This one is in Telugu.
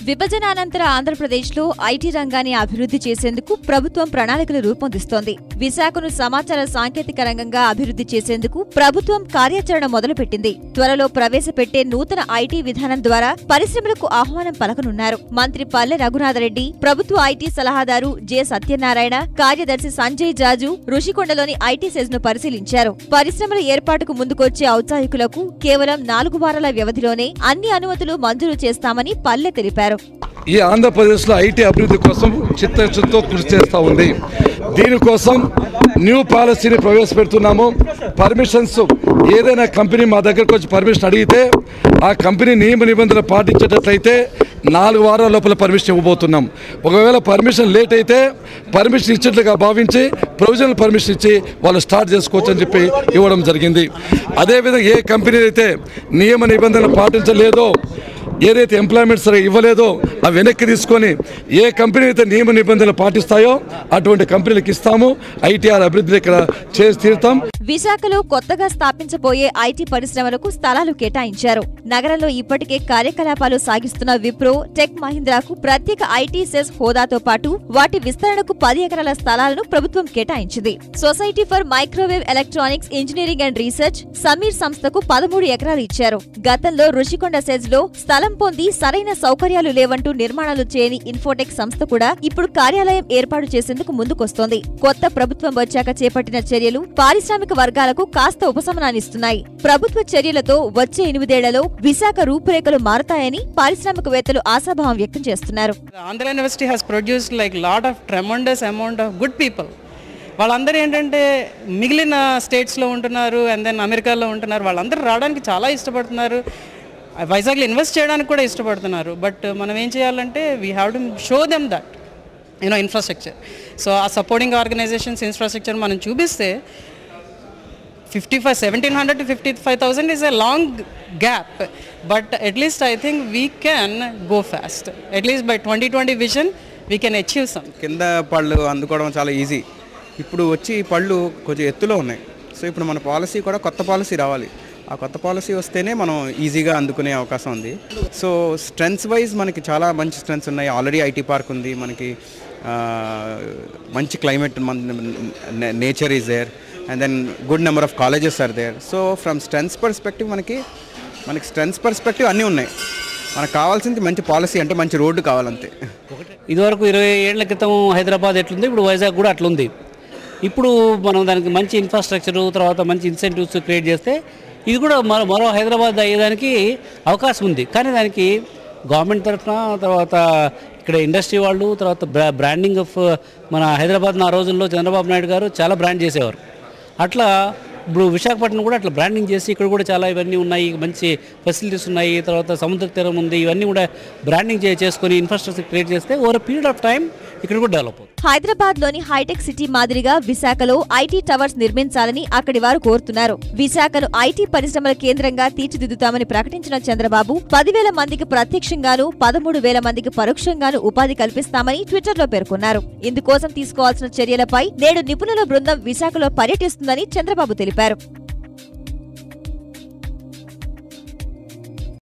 విభజనానంతర ఆంధ్రప్రదేశ్లో ఐటీ రంగాన్ని అభివృద్ధి చేసేందుకు ప్రభుత్వం ప్రణాళికలు రూపొందిస్తోంది. విశాఖను సమాచార సాంకేతిక రంగంగా అభివృద్ధి చేసేందుకు ప్రభుత్వం కార్యాచరణ మొదలుపెట్టింది. త్వరలో ప్రవేశపెట్టే నూతన ఐటీ విధానం ద్వారా పరిశ్రమలకు ఆహ్వానం పలకనున్నారు. మంత్రి పల్లె రఘునాథరెడ్డి, ప్రభుత్వ ఐటీ సలహాదారు జె సత్యనారాయణ, కార్యదర్శి సంజయ్ జాజు రుషికొండలోని ఐటీ సెజ్ ను పరిశీలించారు. పరిశ్రమల ఏర్పాటుకు ముందుకొచ్చే ఔత్సాహికులకు కేవలం 4 వారాల వ్యవధిలోనే అన్ని అనుమతులు మంజూరు చేస్తామని పల్లె తెలిపారు. ఈ ఆంధ్రప్రదేశ్లో ఐటీ అభివృద్ధి కోసం చిత్తశుద్ధితో కృషి చేస్తూ ఉంది. దీనికోసం న్యూ పాలసీని ప్రవేశపెడుతున్నాము. పర్మిషన్స్ ఏదైనా కంపెనీ మా దగ్గరకు వచ్చి పర్మిషన్ అడిగితే ఆ కంపెనీ నియమ నిబంధనలు పాటించేటట్లయితే 4 వారాల లోపల పర్మిషన్ ఇవ్వబోతున్నాం. ఒకవేళ పర్మిషన్ లేట్ అయితే పర్మిషన్ ఇచ్చినట్లుగా భావించి ప్రొవిజనల్ పర్మిషన్ ఇచ్చి వాళ్ళు స్టార్ట్ చేసుకోవచ్చు అని చెప్పి ఇవ్వడం జరిగింది. అదేవిధంగా ఏ కంపెనీ అయితే నియమ నిబంధనలు పాటించలేదో, ఏదైతే ఎంప్లాయ్మెంట్ సరే ఇవ్వలేదో అవి వెనక్కి తీసుకొని ఏ కంపెనీ అయితే నియమ నిబంధనలు పాటిస్తాయో అటువంటి కంపెనీలకు ఇస్తాము. ఐటీఆర్ అభివృద్ధి ఇక్కడ చేసి తీరుతాం. విశాఖలో కొత్తగా స్థాపించబోయే ఐటీ పరిశ్రమలకు స్థలాలు కేటాయించారు. నగరంలో ఇప్పటికే కార్యకలాపాలు సాగిస్తున్న విప్రో, టెక్ మహీంద్రాకు ప్రత్యేక ఐటీ సెస్ హోదాతో పాటు వాటి విస్తరణకు 10 ఎకరాల స్థలాలను ప్రభుత్వం కేటాయించింది. Society for microwave electronics engineering and research Sameer సంస్థకు 13 ఎకరాలు ఇచ్చారు. గతంలో రుషికొండ సెజ్ లో స్థలం పొంది సరైన సౌకర్యాలు లేవంటూ నిర్మాణాలు చేయని ఇన్ఫోటెక్ సంస్థ కూడా ఇప్పుడు కార్యాలయం ఏర్పాటు చేసేందుకు ముందుకొస్తోంది. కొత్త ప్రభుత్వం వచ్చాక చేపట్టిన చర్యలు పారిశ్రామిక వర్గాలకు కాస్త ఉపశమనాన్నిస్తున్నాయి. ప్రభుత్వ చర్యలతో వచ్చే 8 ఏళ్లలో విశాఖ రూపురేఖలు మారతాయని పారిశ్రామికవేత్తలు ఆశాభావం వ్యక్తం చేస్తున్నారు. Andhra university has produced like lot of tremendous amount of good people. వాళ్ళందరూ ఏంటంటే మిగిలిన స్టేట్స్లో ఉంటున్నారు, అండ్ దెన్ అమెరికాలో ఉంటున్నారు. వాళ్ళందరూ రావడానికి చాలా ఇష్టపడుతున్నారు. వైజాగ్లో ఇన్వెస్ట్ చేయడానికి కూడా ఇష్టపడుతున్నారు. బట్ మనం ఏం చేయాలంటే we have to show them that infrastructure. So ఆ సపోర్టింగ్ ఆర్గనైజేషన్స్ ఇన్ఫ్రాస్ట్రక్చర్ మనం చూపిస్తే 1700 to 55,000 is a long gap, but at least I think we can go fast. At least by 2020 vision we can achieve something. కింద పళ్ళు అందుకోవడం చాలా ఈజీ. ఇప్పుడు వచ్చి పళ్ళు కొంచెం ఎత్తులో ఉన్నాయి. సో ఇప్పుడు మన పాలసీ కూడా కొత్త పాలసీ రావాలి. ఆ కొత్త పాలసీ వస్తేనే మనం ఈజీగా అందుకునే అవకాశం ఉంది. సో స్ట్రెంగ్స్ వైజ్ మనకి చాలా మంచి స్ట్రెంగ్స్ ఉన్నాయి. ఆల్రెడీ ఐటీ పార్క్ ఉంది మనకి, మంచి climate, nature is there, and then good number of colleges are there. So from strengths perspective మనకి స్ట్రెంగ్స్ పర్స్పెక్టివ్ అన్నీ ఉన్నాయి. మనకు కావాల్సింది మంచి పాలసీ, అంటే మంచి రోడ్డు కావాలంతే. ఇదివరకు 20 ఏళ్ల క్రితం హైదరాబాద్ ఎట్లుంది, ఇప్పుడు వైజాగ్ కూడా అట్లుంది. ఇప్పుడు మనం దానికి మంచి ఇన్ఫ్రాస్ట్రక్చరు, తర్వాత మంచి ఇన్సెంటివ్స్ క్రియేట్ చేస్తే ఇది కూడా మరో హైదరాబాద్ అయ్యేదానికి అవకాశం ఉంది. కానీ దానికి గవర్నమెంట్ తరఫున, తర్వాత ఇక్కడ ఇండస్ట్రీ వాళ్ళు, తర్వాత బ్రాండింగ్ ఆఫ్ మన హైదరాబాద్ను ఆ రోజుల్లో చంద్రబాబు నాయుడు గారు చాలా బ్రాండ్ చేసేవారు. అట్లా ఇప్పుడు విశాఖపట్నం కూడా అట్లా బ్రాండింగ్ చేసి ఇక్కడ కూడా చాలా ఇవన్నీ ఉన్నాయి, మంచి ఫెసిలిటీస్ ఉన్నాయి, తర్వాత సముద్ర తీరం ఉంది, ఇవన్నీ కూడా బ్రాండింగ్ చేసుకుని ఇన్ఫ్రాస్ట్రక్చర్ క్రియేట్ చేస్తే ఓవర్ పీరియడ్ ఆఫ్ టైం ఇక్కడ కూడా డెవలప్ అవుతుంది. హైదరాబాద్ లోని హైటెక్ సిటీ మాదిరిగా విశాఖలో ఐటీ టవర్స్ నిర్మించాలని అక్కడి వారు కోరుతున్నారు. విశాఖను ఐటీ పరిశ్రమల కేంద్రంగా తీర్చిదిద్దుతామని ప్రకటించిన చంద్రబాబు 10,000 మందికి ప్రత్యక్షంగాను 13,000 మందికి పరోక్షంగాను ఉపాధి కల్పిస్తామని ట్విట్టర్ లో పేర్కొన్నారు. ఇందుకోసం తీసుకోవాల్సిన చర్యలపై నేడు నిపుణుల బృందం విశాఖలో పర్యటిస్తుందని చంద్రబాబు తెలిపారు.